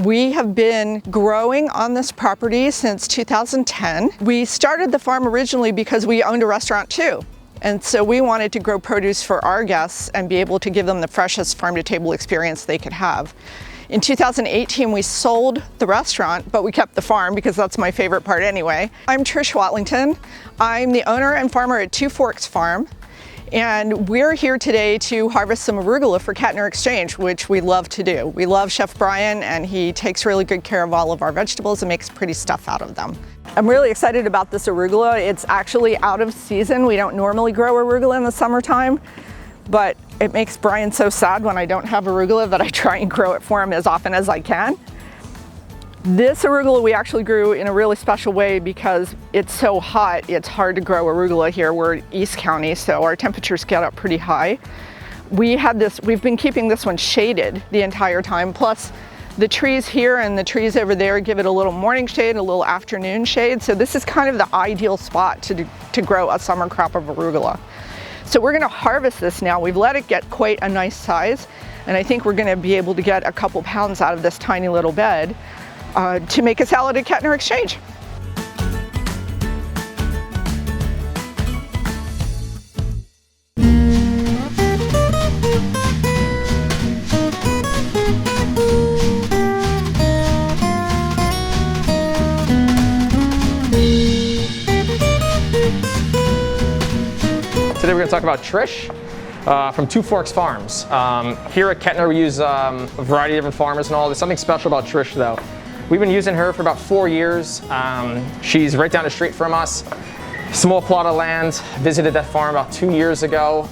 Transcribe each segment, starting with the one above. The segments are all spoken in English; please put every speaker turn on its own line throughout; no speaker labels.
We have been growing on this property since 2010. We started the farm originally because we owned a restaurant too. And so we wanted to grow produce for our guests and be able to give them the freshest farm-to-table experience they could have. In 2018, we sold the restaurant, but we kept the farm because that's my favorite part anyway. I'm Trish Watlington. I'm the owner and farmer at Two Forks Farm. And we're here today to harvest some arugula for Kettner Exchange, which we love to do. We love Chef Brian, and he takes really good care of all of our vegetables and makes pretty stuff out of them. I'm really excited about this arugula. It's actually out of season. We don't normally grow arugula in the summertime, but it makes Brian so sad when I don't have arugula that I try and grow it for him as often as I can. This arugula we actually grew in a really special way because it's so hot, it's hard to grow arugula here. We're in East County, so our temperatures get up pretty high. We've been keeping this one shaded the entire time, plus the trees here and the trees over there give it a little morning shade, a little afternoon shade. So this is kind of the ideal spot to grow a summer crop of arugula. So we're gonna harvest this now. We've let it get quite a nice size, and I think we're gonna be able to get a couple pounds out of this tiny little bed to make a salad at Kettner Exchange.
Today we're going to talk about Trish from Two Forks Farms. Here at Kettner we use a variety of different farmers and all. There's something special about Trish though. We've been using her for about 4 years. She's right down the street from us. Small plot of land. Visited that farm about 2 years ago.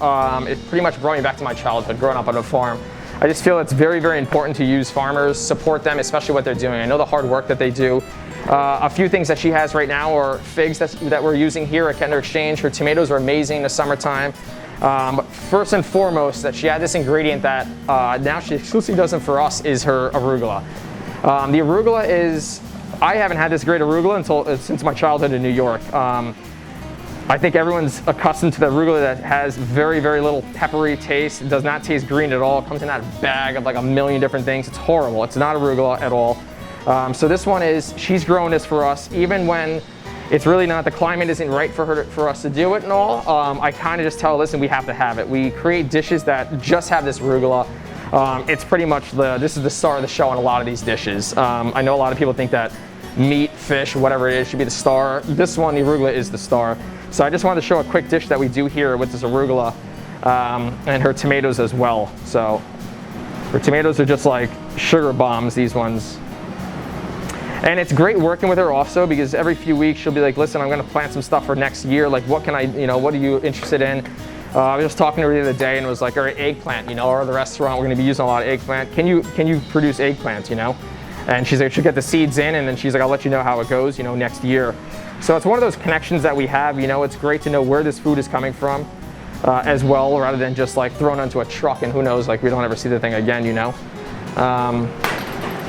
It pretty much brought me back to my childhood, growing up on a farm. I just feel it's very, very important to use farmers, support them, especially what they're doing. I know the hard work that they do. A few things that she has right now are figs that we're using here at Kettner Exchange. Her tomatoes are amazing in the summertime. But first and foremost, that she had this ingredient that now she exclusively does it for us is her arugula. The arugula is, I haven't had this great arugula since my childhood in New York. I think everyone's accustomed to the arugula that has very, very little peppery taste. It does not taste green at all. It comes in that bag of like a million different things. It's horrible. It's not arugula at all. So this one she's growing this for us, even when it's really not, the climate isn't right for us to do it and all. I kind of just tell her, listen, we have to have it. We create dishes that just have this arugula. It's pretty much this is the star of the show on a lot of these dishes. I know a lot of people think that meat, fish, whatever it is should be the star. This one, the arugula, is the star. So I just wanted to show a quick dish that we do here with this arugula and her tomatoes as well. So her tomatoes are just like sugar bombs, these ones. And it's great working with her also because every few weeks she'll be like, listen, I'm gonna plant some stuff for next year. Like what can I, what are you interested in? I was just talking to her the other day and was like, all right, eggplant, or the restaurant, we're gonna be using a lot of eggplant. Can you produce eggplant, And she's like, she'll get the seeds in and then she's like, I'll let you know how it goes, next year. So it's one of those connections that we have, it's great to know where this food is coming from as well, rather than just like thrown onto a truck and who knows, like we don't ever see the thing again,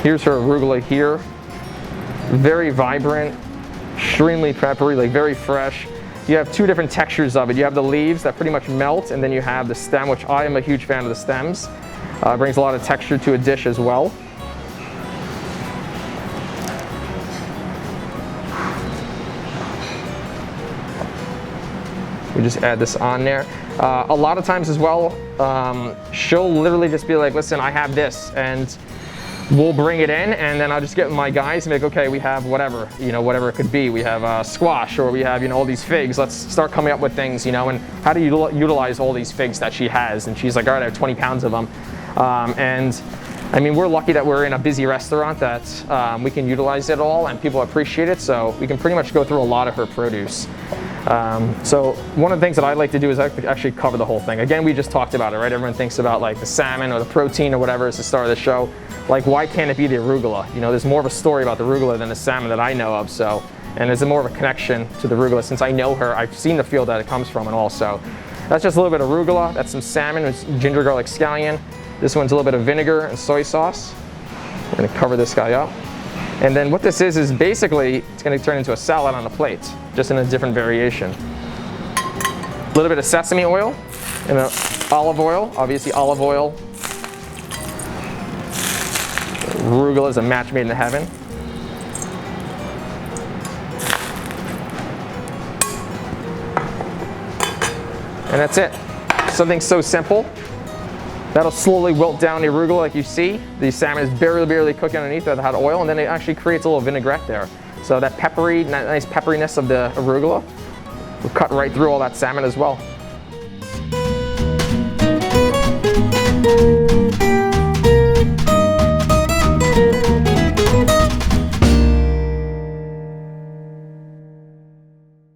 Here's her arugula here. Very vibrant, extremely peppery, like very fresh. You have two different textures of it. You have the leaves that pretty much melt, and then you have the stem, which I am a huge fan of the stems. Brings a lot of texture to a dish as well. We just add this on there. A lot of times as well, she'll literally just be like, listen, I have this, and we'll bring it in, and then I'll just get my guys and be like, okay, we have whatever, whatever it could be. We have squash, or we have, all these figs. Let's start coming up with things, and how do you utilize all these figs that she has? And she's like, all right, I have 20 pounds of them. And I mean, we're lucky that we're in a busy restaurant that we can utilize it all and people appreciate it. So we can pretty much go through a lot of her produce. So one of the things that I like to do is actually cover the whole thing. Again, we just talked about it, right? Everyone thinks about like the salmon or the protein or whatever is the star of the show. Like, why can't it be the arugula? There's more of a story about the arugula than the salmon that I know of. So, and there's more of a connection to the arugula since I know her. I've seen the field that it comes from and all. So that's just a little bit of arugula. That's some salmon with ginger garlic scallion. This one's a little bit of vinegar and soy sauce. We're gonna cover this guy up. And then what this is basically, it's gonna turn into a salad on a plate, just in a different variation. A little bit of sesame oil and olive oil, obviously olive oil. Arugula is a match made in heaven. And that's it. Something so simple. That'll slowly wilt down the arugula like you see. The salmon is barely cooking underneath with hot oil, and then it actually creates a little vinaigrette there. So that nice pepperiness of the arugula will cut right through all that salmon as well.